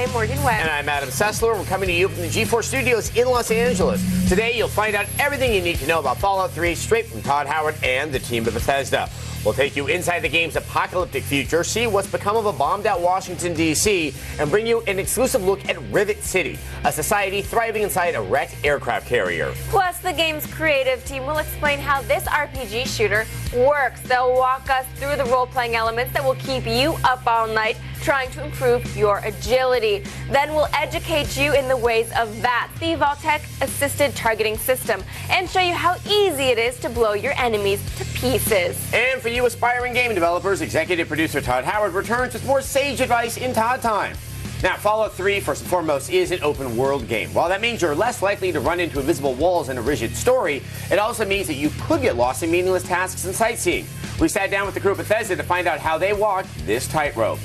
I'm Morgan Webb. And I'm Adam Sessler. We're coming to you from the G4 studios in Los Angeles. Today, you'll find out everything you need to know about Fallout 3 straight from Todd Howard and the team at Bethesda. We'll take you inside the game's apocalyptic future, see what's become of a bombed-out Washington, D.C., and bring you an exclusive look at Rivet City, a society thriving inside a wrecked aircraft carrier. Plus, the game's creative team will explain how this RPG shooter works. They'll walk us through the role-playing elements that will keep you up all night trying to improve your agility. Then we'll educate you in the ways of VATS, the Vault-Tec-assisted targeting system, and show you how easy it is to blow your enemies to pieces. And for you aspiring game developers, executive producer Todd Howard returns with more sage advice in Todd Time. Now, Fallout 3, first and foremost, is an open-world game. While that means you're less likely to run into invisible walls and a rigid story, it also means that you could get lost in meaningless tasks and sightseeing. We sat down with the crew at Bethesda to find out how they walked this tightrope.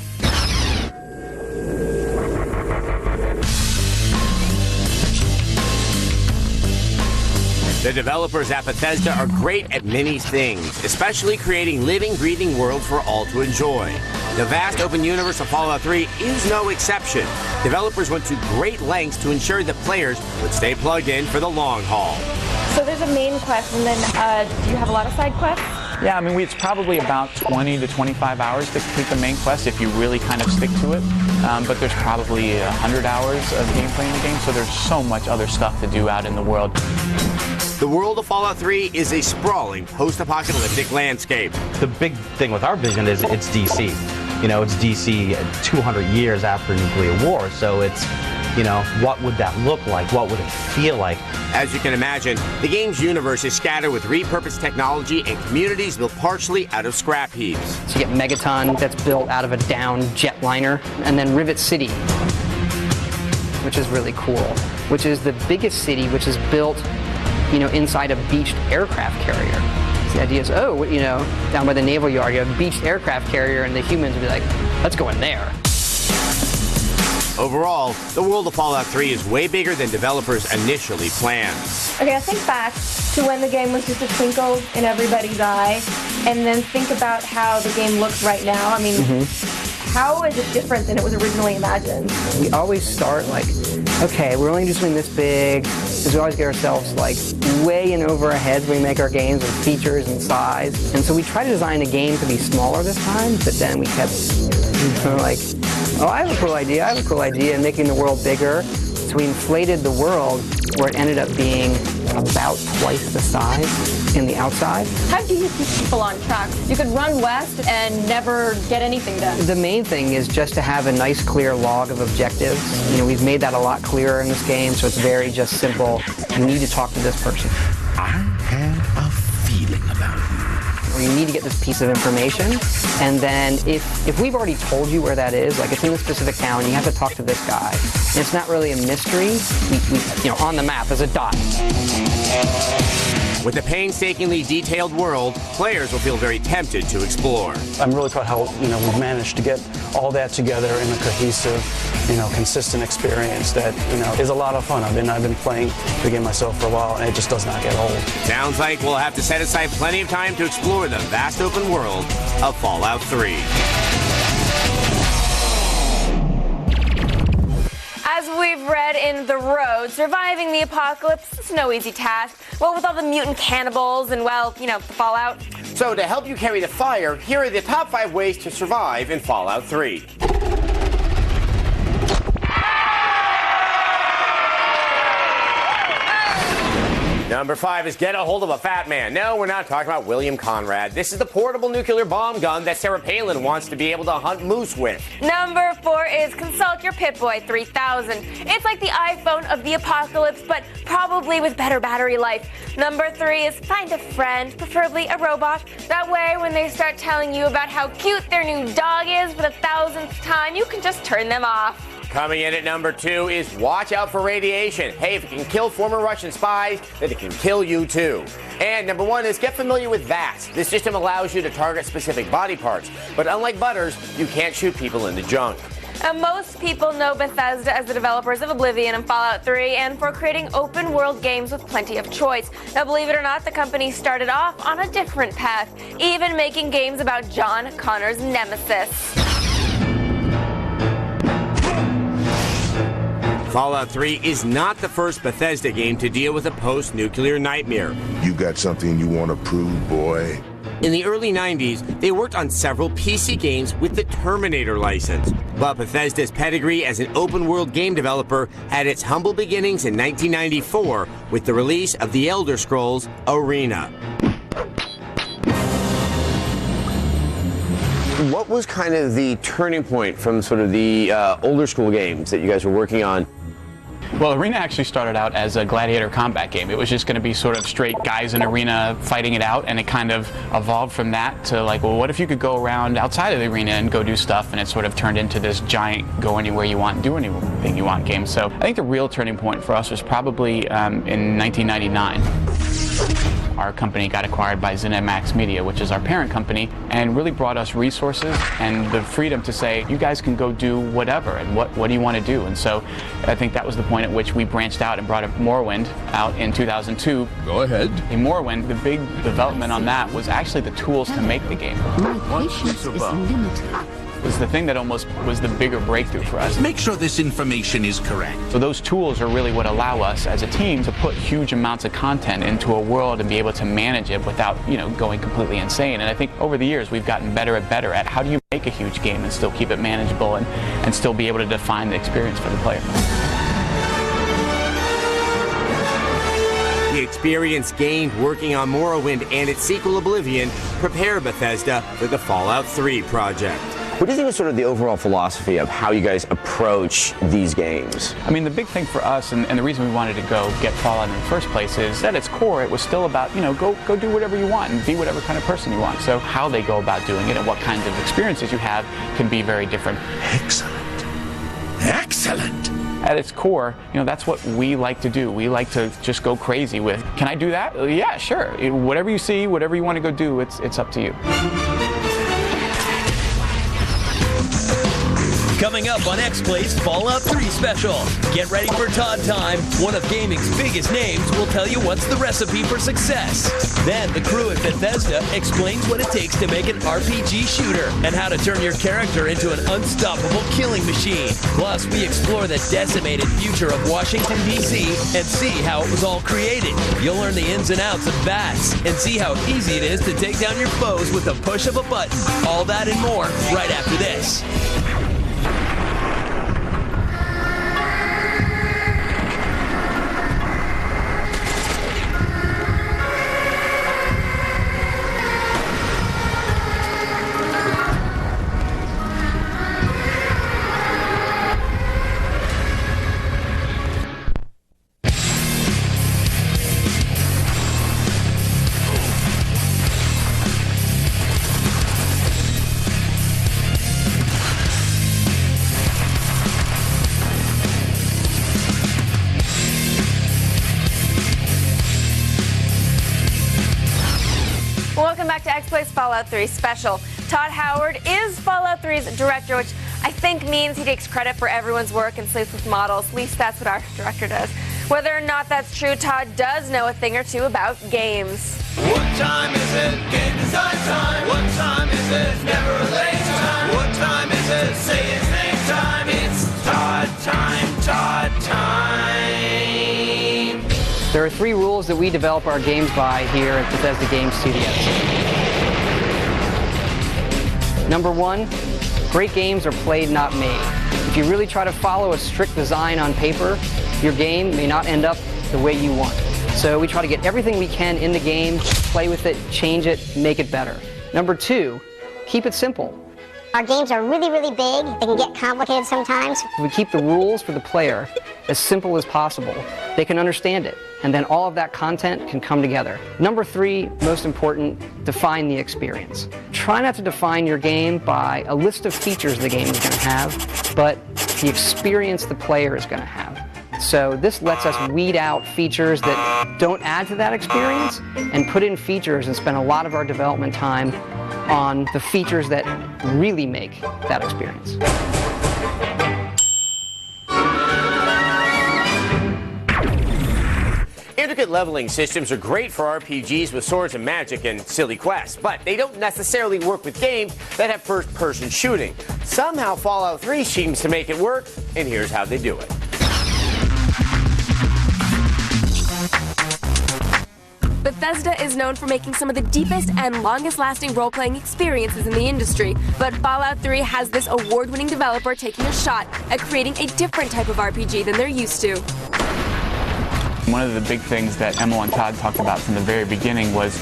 The developers at Bethesda are great at many things, especially creating living, breathing worlds for all to enjoy. The vast open universe of Fallout 3 is no exception. Developers went to great lengths to ensure that players would stay plugged in for the long haul. So there's a main quest, and then do you have a lot of side quests? Yeah, I mean, it's probably about 20 to 25 hours to complete the main quest if you really kind of stick to it. But there's probably 100 hours of gameplay in the game, so there's so much other stuff to do out in the world. The world of Fallout 3 is a sprawling post-apocalyptic landscape. The big thing with our vision is it's DC. You know, it's DC 200 years after nuclear war, so it's, you know, what would that look like? What would it feel like? As you can imagine, the game's universe is scattered with repurposed technology and communities built partially out of scrap heaps. So you get Megaton, that's built out of a downed jetliner, and then Rivet City, which is really cool, which is the biggest city, which is built, you know, inside a beached aircraft carrier. So the idea is, oh, you know, down by the naval yard, you have a beached aircraft carrier, and the humans would be like, let's go in there. Overall, the world of Fallout 3 is way bigger than developers initially planned. Okay, I think back to when the game was just a twinkle in everybody's eye, and then think about how the game looks right now. I mean, how is it different than it was originally imagined? We always start like, okay, we're only just doing this big, because we always get ourselves like way in over our heads when we make our games with features and size. And so we try to design a game to be smaller this time, but then we kept like, oh, I have a cool idea, and making the world bigger. So we inflated the world where it ended up being about twice the size in the outside. How do you keep people on track? You could run west and never get anything done. The main thing is just to have a nice, clear log of objectives. You know, we've made that a lot clearer in this game, so it's very just simple. You need to talk to this person. I had a feeling about you. Or you need to get this piece of information, and then if we've already told you where that is, like it's in a specific town, you have to talk to this guy. And it's not really a mystery. We you know, on the map is a dot. With a painstakingly detailed world, players will feel very tempted to explore. I'm really proud how, you know, we've managed to get all that together in a cohesive, you know, consistent experience that, you know, is a lot of fun. I've been playing the game myself for a while, and it just does not get old. Sounds like we'll have to set aside plenty of time to explore the vast open world of Fallout 3. As we've read in The Road, surviving the apocalypse is no easy task. Well, with all the mutant cannibals and, well, you know, the fallout. So to help you carry the fire, here are the top 5 ways to survive in Fallout 3. Number 5 is get a hold of a fat man. No, we're not talking about William Conrad. This is the portable nuclear bomb gun that Sarah Palin wants to be able to hunt moose with. Number 4 is consult your Pip-Boy 3000. It's like the iPhone of the apocalypse, but probably with better battery life. Number 3 is find a friend, preferably a robot. That way, when they start telling you about how cute their new dog is for the 1000th time, you can just turn them off. Coming in at number 2 is watch out for radiation. Hey, if it can kill former Russian spies, then it can kill you too. And number 1 is get familiar with VATS. This system allows you to target specific body parts, but unlike Butters, you can't shoot people in the junk. Most people know Bethesda as the developers of Oblivion and Fallout 3 and for creating open-world games with plenty of choice. Now, believe it or not, the company started off on a different path, even making games about John Connor's nemesis. Fallout 3 is not the first Bethesda game to deal with a post-nuclear nightmare. You got something you want to prove, boy? In the early 90s, they worked on several PC games with the Terminator license. But Bethesda's pedigree as an open-world game developer had its humble beginnings in 1994 with the release of The Elder Scrolls Arena. What was kind of the turning point from sort of the older school games that you guys were working on? Well, Arena actually started out as a gladiator combat game. It was just going to be sort of straight guys in arena fighting it out, and it kind of evolved from that to like, well, what if you could go around outside of the arena and go do stuff, and it sort of turned into this giant go anywhere you want, do anything you want game. So I think the real turning point for us was probably in 1999. Our company got acquired by ZeniMax Media, which is our parent company, and really brought us resources and the freedom to say, you guys can go do whatever, and what do you want to do? And so I think that was the point at which we branched out and brought Morrowind out in 2002. Go ahead. In Morrowind, the big development on that was actually the tools to make the game. My patience is limited. Was the thing that almost was the bigger breakthrough for us. Make sure this information is correct. So those tools are really what allow us as a team to put huge amounts of content into a world and be able to manage it without, going completely insane. And I think over the years we've gotten better and better at how do you make a huge game and still keep it manageable and still be able to define the experience for the player. The experience gained working on Morrowind and its sequel Oblivion prepared Bethesda for the Fallout 3 project. What do you think is sort of the overall philosophy of how you guys approach these games? I mean, the big thing for us, and the reason we wanted to go get Fallout in the first place, is at its core, it was still about, go do whatever you want and be whatever kind of person you want. So how they go about doing it and what kinds of experiences you have can be very different. Excellent. Excellent. At its core, that's what we like to do. We like to just go crazy with, can I do that? Yeah, sure. Whatever you see, whatever you want to go do, it's up to you. Coming up on xPlay's Fallout 3 special. Get ready for Todd Time. One of gaming's biggest names will tell you what's the recipe for success. Then the crew at Bethesda explains what it takes to make an RPG shooter and how to turn your character into an unstoppable killing machine. Plus, we explore the decimated future of Washington, D.C. and see how it was all created. You'll learn the ins and outs of bats and see how easy it is to take down your foes with the push of a button. All that and more right after this. Welcome back to xPlay's Fallout 3 special. Todd Howard is Fallout 3's director, which I think means he takes credit for everyone's work and sleeps with models. At least that's what our director does. Whether or not that's true, Todd does know a thing or two about games. What time is it? Game design time. What time is it? Never a late time. What time is it? Say his name time. It's Todd time. Todd time. There are 3 rules that we develop our games by here at Bethesda Game Studios. Number 1, great games are played, not made. If you really try to follow a strict design on paper, your game may not end up the way you want. So we try to get everything we can in the game, play with it, change it, make it better. Number 2, keep it simple. Our games are really, really big. They can get complicated sometimes. If we keep the rules for the player as simple as possible, they can understand it, and then all of that content can come together. Number 3, most important, define the experience. Try not to define your game by a list of features the game is going to have, but the experience the player is going to have. So this lets us weed out features that don't add to that experience and put in features and spend a lot of our development time on the features that really make that experience. Intricate leveling systems are great for RPGs with swords and magic and silly quests, but they don't necessarily work with games that have first-person shooting. Somehow Fallout 3 seems to make it work, and here's how they do it. Bethesda is known for making some of the deepest and longest-lasting role-playing experiences in the industry, but Fallout 3 has this award-winning developer taking a shot at creating a different type of RPG than they're used to. One of the big things that Emil and Todd talked about from the very beginning was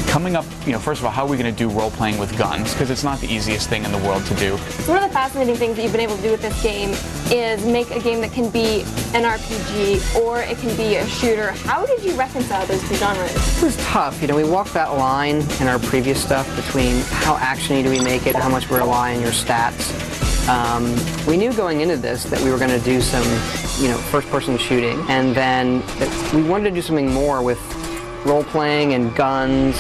coming up, first of all, how are we going to do role-playing with guns? Because it's not the easiest thing in the world to do. One of the fascinating things that you've been able to do with this game is make a game that can be an RPG or it can be a shooter. How did you reconcile those two genres? It was tough. We walked that line in our previous stuff between how actiony do we make it, how much we rely on your stats. We knew going into this that we were going to do some, first-person shooting, and then we wanted to do something more with role-playing and guns.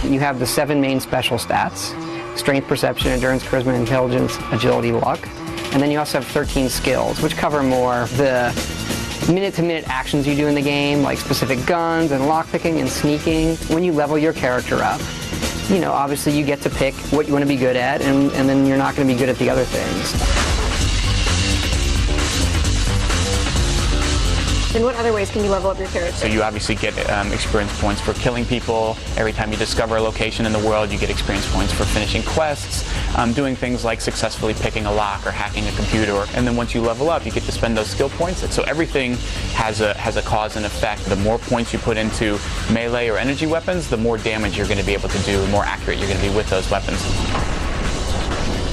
You have the 7 main special stats: strength, perception, endurance, charisma, intelligence, agility, luck. And then you also have 13 skills, which cover more the minute-to-minute actions you do in the game, like specific guns and lockpicking and sneaking. When you level your character up, obviously you get to pick what you want to be good at, and then you're not going to be good at the other things. In what other ways can you level up your character? So you obviously get experience points for killing people. Every time you discover a location in the world, you get experience points for finishing quests, doing things like successfully picking a lock or hacking a computer. And then once you level up, you get to spend those skill points. So everything has a cause and effect. The more points you put into melee or energy weapons, the more damage you're going to be able to do, the more accurate you're going to be with those weapons.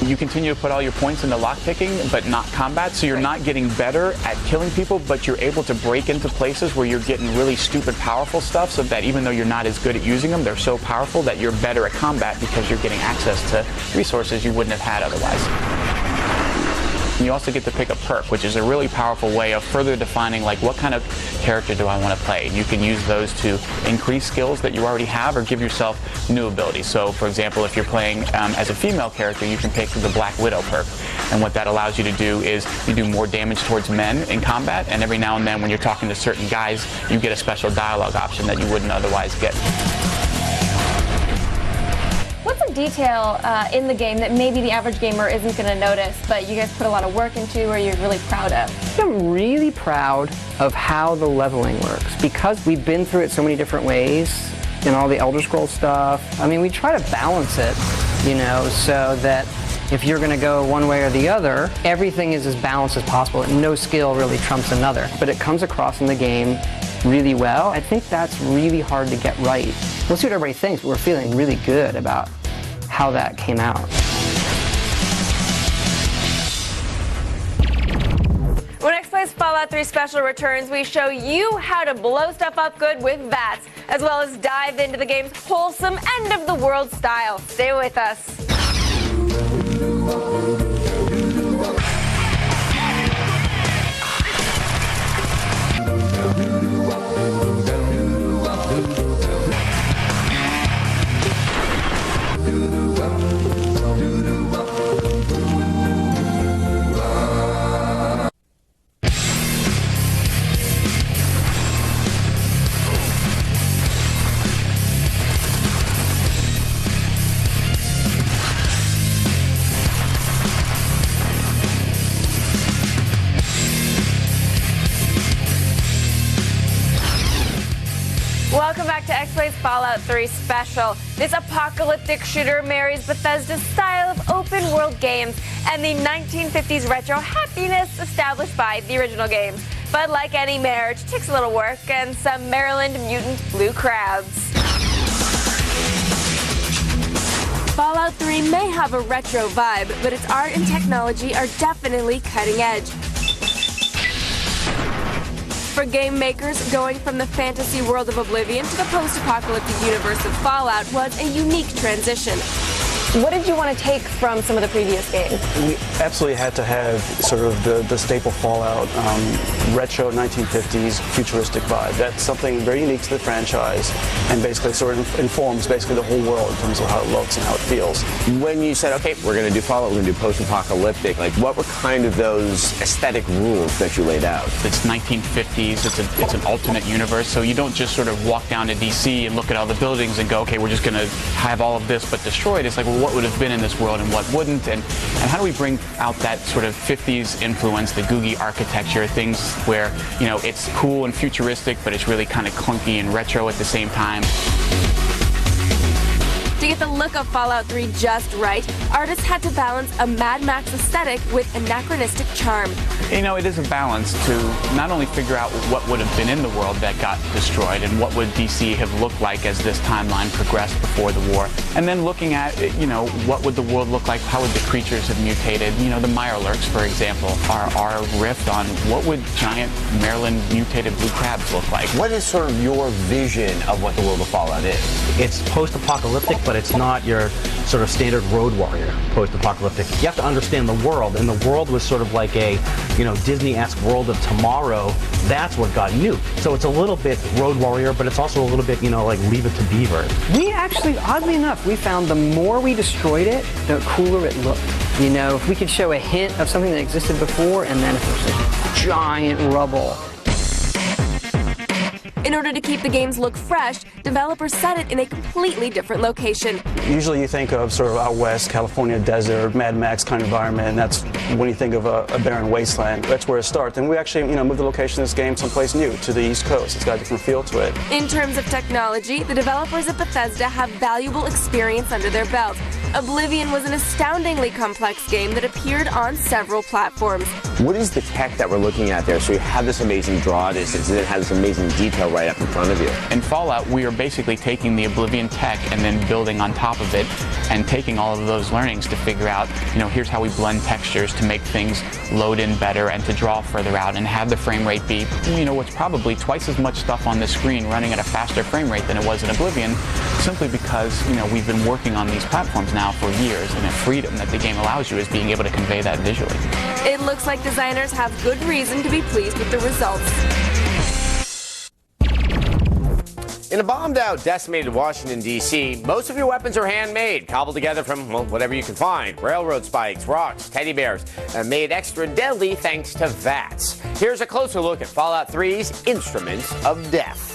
You continue to put all your points into lockpicking, but not combat, so you're not getting better at killing people, but you're able to break into places where you're getting really stupid powerful stuff, so that even though you're not as good at using them, they're so powerful that you're better at combat because you're getting access to resources you wouldn't have had otherwise. You also get to pick a perk, which is a really powerful way of further defining what kind of character do I want to play. You can use those to increase skills that you already have or give yourself new abilities. So for example, if you're playing as a female character, you can pick the Black Widow perk. And what that allows you to do is you do more damage towards men in combat, and every now and then when you're talking to certain guys, you get a special dialogue option that you wouldn't otherwise get. What's a detail in the game that maybe the average gamer isn't going to notice, but you guys put a lot of work into or you're really proud of? I'm really proud of how the leveling works. Because we've been through it so many different ways in all the Elder Scrolls stuff, we try to balance it, so that if you're going to go one way or the other, everything is as balanced as possible. And no skill really trumps another. But it comes across in the game really well. I think that's really hard to get right. We'll see what everybody thinks, but we're feeling really good about how that came out. When xPlay's Fallout 3 Special returns, we show you how to blow stuff up good with VATS, as well as dive into the game's wholesome end-of-the-world style. Stay with us. Welcome back to xPlay's Fallout 3 Special. This apocalyptic shooter marries Bethesda's style of open-world games and the 1950s retro happiness established by the original games. But like any marriage, it takes a little work and some Maryland mutant blue crowds. Fallout 3 may have a retro vibe, but its art and technology are definitely cutting edge. For game makers, going from the fantasy world of Oblivion to the post-apocalyptic universe of Fallout was a unique transition. What did you want to take from some of the previous games? We absolutely had to have sort of the staple Fallout, retro 1950s futuristic vibe. That's something very unique to the franchise and basically sort of informs basically the whole world in terms of how it looks and how it feels. When you said, okay, we're going to do Fallout, we're going to do post-apocalyptic, what were kind of those aesthetic rules that you laid out? It's 1950s, it's an alternate universe, so you don't just sort of walk down to DC and look at all the buildings and go, okay, we're just going to have all of this but destroy it. It's like, well, what would have been in this world and what wouldn't, and how do we bring out that sort of 50s influence, the Googie architecture, things where, you know, it's cool and futuristic, but it's really kind of clunky and retro at the same time. To get the look of Fallout 3 just right, artists had to balance a Mad Max aesthetic with anachronistic charm. You know, it is a balance to not only figure out what would have been in the world that got destroyed and what would DC have looked like as this timeline progressed before the war, and then looking at, you know, what would the world look like, how would the creatures have mutated. You know, the Mirelurks, for example, are riffed on what would giant Maryland mutated blue crabs look like. What is sort of your vision of what the world of Fallout is? It's post-apocalyptic, but it's not your sort of standard road warrior post-apocalyptic. You have to understand the world, and the world was sort of like a, you know, Disney-esque world of tomorrow. That's what got nuked. So it's a little bit road warrior, but it's also a little bit, you know, like Leave It to Beaver. We actually, oddly enough, we found the more we destroyed it, the cooler it looked. You know, if we could show a hint of something that existed before, and then if there's a giant rubble. In order to keep the game's look fresh, developers set it in a completely different location. Usually you think of sort of out west, California desert, Mad Max kind of environment, and that's when you think of a barren wasteland. That's where it starts. And we actually, you know, moved the location of this game someplace new, to the East Coast. It's got a different feel to it. In terms of technology, the developers at Bethesda have valuable experience under their belt. Oblivion was an astoundingly complex game that appeared on several platforms. What is the tech that we're looking at there? So you have this amazing draw distance, and it has this amazing detail right up in front of you. In Fallout, we are basically taking the Oblivion tech and then building on top of it and taking all of those learnings to figure out, you know, here's how we blend textures to make things load in better and to draw further out and have the frame rate be, you know, what's probably twice as much stuff on the screen running at a faster frame rate than it was in Oblivion, simply because, you know, we've been working on these platforms now for years, and the freedom that the game allows you is being able to convey that visually. It looks like designers have good reason to be pleased with the results. In a bombed-out, decimated Washington, D.C., most of your weapons are handmade, cobbled together from, well, whatever you can find. Railroad spikes, rocks, teddy bears, and made extra deadly thanks to VATS. Here's a closer look at Fallout 3's Instruments of Death.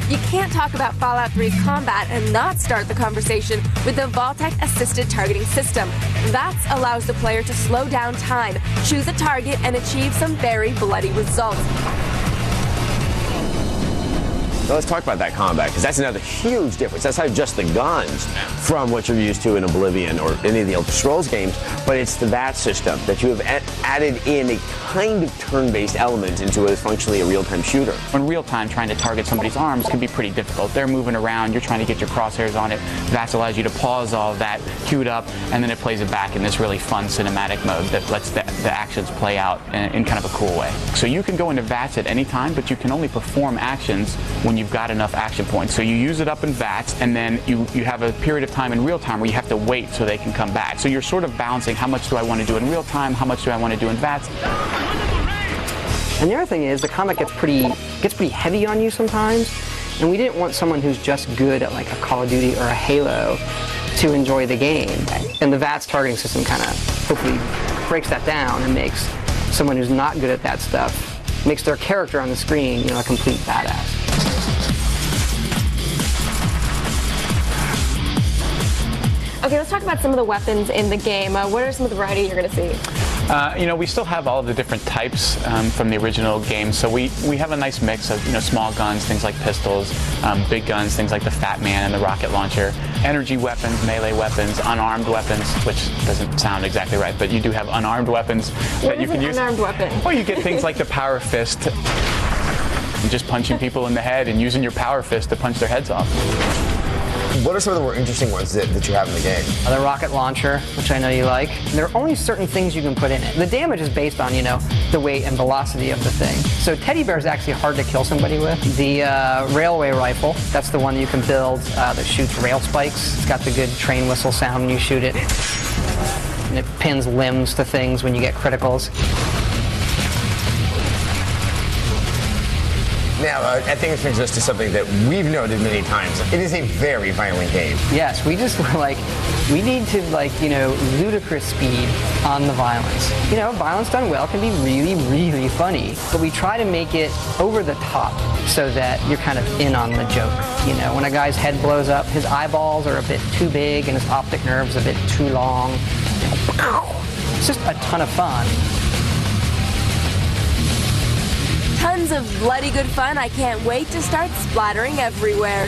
You can't talk about Fallout 3's combat and not start the conversation with the Vault-Tec assisted targeting system. VATS allows the player to slow down time, choose a target, and achieve some very bloody results. Now let's talk about that combat, because that's another huge difference. That's not just the guns from what you're used to in Oblivion or any of the Elder Scrolls games, but it's the VATS system that you have added in a kind of turn-based element into what is functionally a real-time shooter. In real time, trying to target somebody's arms can be pretty difficult. They're moving around, you're trying to get your crosshairs on it. VATS allows you to pause all of that, cue it up, and then it plays it back in this really fun cinematic mode that lets the actions play out in kind of a cool way. So you can go into VATS at any time, but you can only perform actions when you've got enough action points. So you use it up in VATS, and then you have a period of time in real time where you have to wait so they can come back. So you're sort of balancing how much do I want to do in real time, how much do I want to do in VATS. And the other thing is, the combat gets pretty heavy on you sometimes, and we didn't want someone who's just good at like a Call of Duty or a Halo to enjoy the game. And the VATS targeting system kind of hopefully breaks that down and makes someone who's not good at that stuff, makes their character on the screen, you know, a complete badass. Okay, let's talk about some of the weapons in the game. What are some of the variety you're going to see? You know, we still have all of the different types from the original game. So we have a nice mix of, you know, small guns, things like pistols, big guns, things like the Fat Man and the rocket launcher, energy weapons, melee weapons, unarmed weapons, which doesn't sound exactly right, but you do have unarmed weapons that you can use. Unarmed weapon? Well, you get things like the power fist, and just punching people in the head and using your power fist to punch their heads off. What are some of the more interesting ones that you have in the game? The rocket launcher, which I know you like. There are only certain things you can put in it. The damage is based on, you know, the weight and velocity of the thing. So teddy bear is actually hard to kill somebody with. The railway rifle, that's the one you can build that shoots rail spikes. It's got the good train whistle sound when you shoot it. And it pins limbs to things when you get criticals. Now, I think it brings us to something that we've noted many times. It is a very violent game. Yes, we just were like, we need to, like, you know, ludicrous speed on the violence. You know, violence done well can be really, really funny, but we try to make it over the top so that you're kind of in on the joke. You know, when a guy's head blows up, his eyeballs are a bit too big and his optic nerve's a bit too long. It's just a ton of fun. Tons of bloody good fun. I can't wait to start splattering everywhere.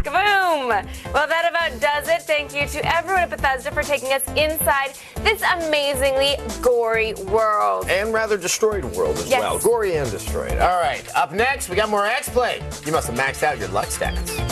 Kaboom! Well, that about does it. Thank you to everyone at Bethesda for taking us inside this amazingly gory world. And rather destroyed world as well. Gory and destroyed. All right, up next, we got more X-Play. You must have maxed out your luck stats.